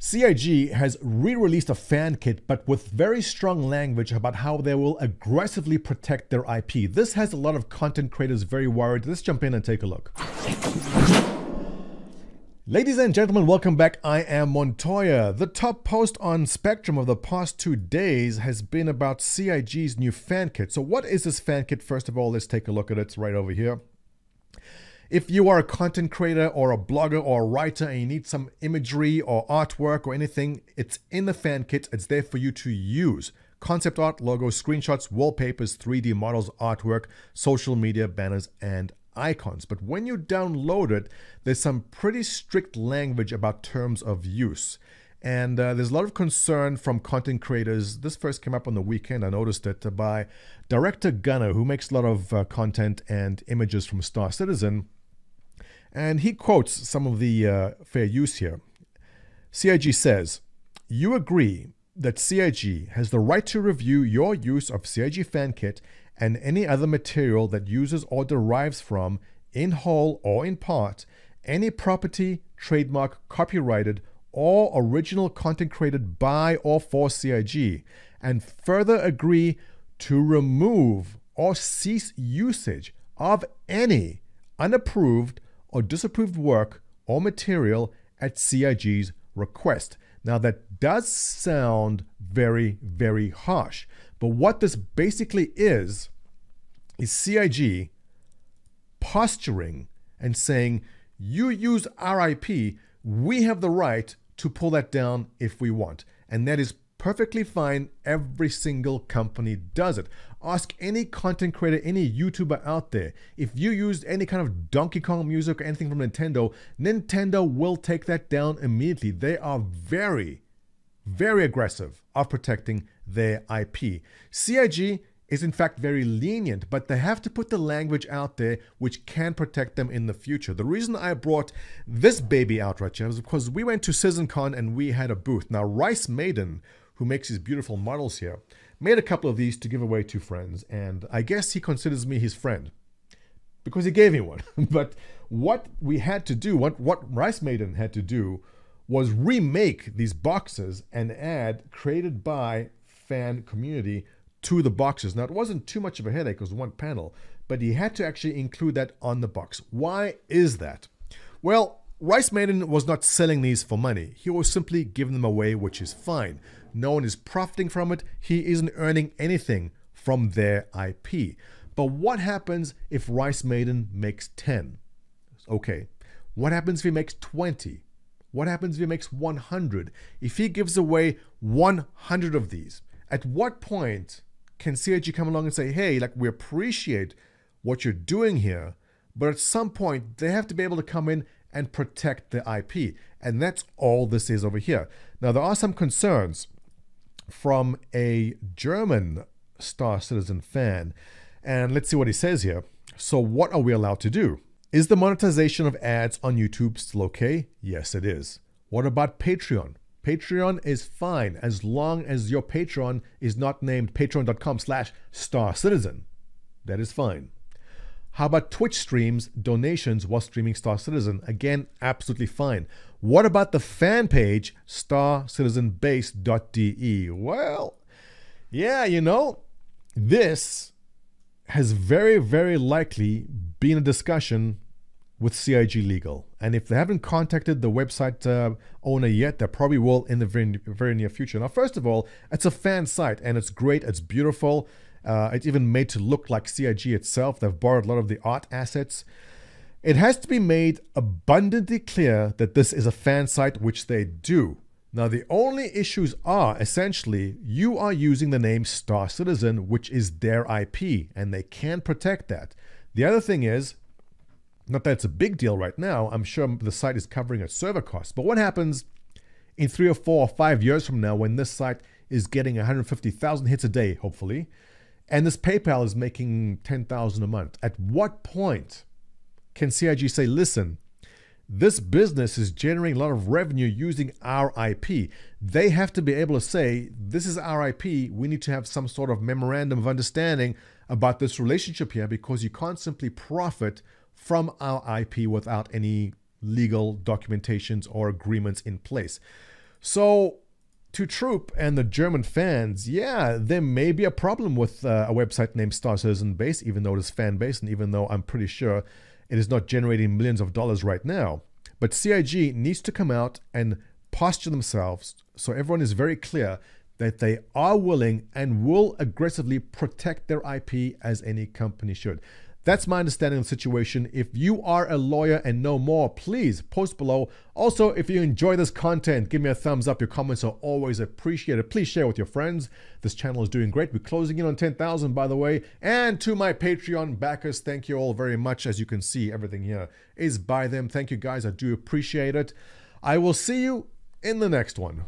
CIG has re-released a fan kit, but with very strong language about how they will aggressively protect their IP. This has a lot of content creators very worried. Let's jump in and take a look. Ladies and gentlemen, welcome back. I am Montoya. The top post on Spectrum of the past 2 days has been about CIG's new fan kit. So what is this fan kit? First of all, let's take a look at it. It's right over here. If you are a content creator or a blogger or a writer and you need some imagery or artwork or anything, it's in the fan kit. It's there for you to use. Concept art, logos, screenshots, wallpapers, 3D models, artwork, social media, banners, and icons. But when you download it, there's some pretty strict language about terms of use. And there's a lot of concern from content creators. This first came up on the weekend. I noticed it by Director Gunner, who makes a lot of content and images from Star Citizen. And he quotes some of the fair use here. CIG says, "You agree that CIG has the right to review your use of CIG fan kit and any other material that uses or derives from, in whole or in part, any property, trademark, copyrighted, or original content created by or for CIG, and further agree to remove or cease usage of any unapproved or disapproved work or material at CIG's request." Now that does sound very, very harsh, but what this basically is CIG posturing and saying, you use our IP, we have the right to pull that down if we want. And that is perfectly fine. Every single company does it. Ask any content creator, any YouTuber out there. If you used any kind of Donkey Kong music or anything from Nintendo, Nintendo will take that down immediately. They are very, very aggressive of protecting their IP. CIG is in fact very lenient, but they have to put the language out there which can protect them in the future. The reason I brought this baby out right here is because we went to CitizenCon and we had a booth. Now, Rice Maiden, who makes these beautiful models here, made a couple of these to give away to friends, and I guess he considers me his friend because he gave me one. But what we had to do, what Rice Maiden had to do, was remake these boxes and add created by fan community to the boxes. Now, it wasn't too much of a headache, it was one panel, but he had to actually include that on the box. Why is that? Well, Rice Maiden was not selling these for money. He was simply giving them away, which is fine. No one is profiting from it. He isn't earning anything from their IP. But what happens if Rice Maiden makes 10? Okay. What happens if he makes 20? What happens if he makes 100? If he gives away 100 of these, at what point can CIG come along and say, hey, like, we appreciate what you're doing here, but at some point they have to be able to come in and protect the IP. And that's all this is over here. Now, there are some concerns from a German Star Citizen fan, and let's see what he says here. So what are we allowed to do? Is the monetization of ads on YouTube still okay? Yes, it is. What about Patreon? Patreon is fine as long as your Patreon is not named patreon.com/StarCitizen. That is fine. How about Twitch streams, donations while streaming Star Citizen? Again, absolutely fine. What about the fan page, starcitizenbase.de? Well, yeah, you know, this has very, very likely been a discussion with CIG Legal. And if they haven't contacted the website owner yet, they probably will in the very near future. Now, first of all, it's a fan site and it's great. It's beautiful. It's even made to look like CIG itself. They've borrowed a lot of the art assets. It has to be made abundantly clear that this is a fan site, which they do. Now, the only issues are essentially you are using the name Star Citizen, which is their IP, and they can protect that. The other thing is, not that it's a big deal right now, I'm sure the site is covering its server costs, but what happens in 3 or 4 or 5 years from now when this site is getting 150,000 hits a day, hopefully, and this PayPal is making 10,000 a month? At what point can CIG say, listen, this business is generating a lot of revenue using our IP? They have to be able to say, this is our IP, we need to have some sort of memorandum of understanding about this relationship here, because you can't simply profit from our IP without any legal documentations or agreements in place. So to Troop and the German fans, yeah, there may be a problem with a website named Star Citizen Base, even though it is fan based, and even though I'm pretty sure it is not generating millions of dollars right now. But CIG needs to come out and posture themselves so everyone is very clear that they are willing and will aggressively protect their IP as any company should. That's my understanding of the situation. If you are a lawyer and know more, please post below. Also, if you enjoy this content, give me a thumbs up. Your comments are always appreciated. Please share with your friends. This channel is doing great. We're closing in on 10,000, by the way. And to my Patreon backers, thank you all very much. As you can see, everything here is by them. Thank you, guys. I do appreciate it. I will see you in the next one.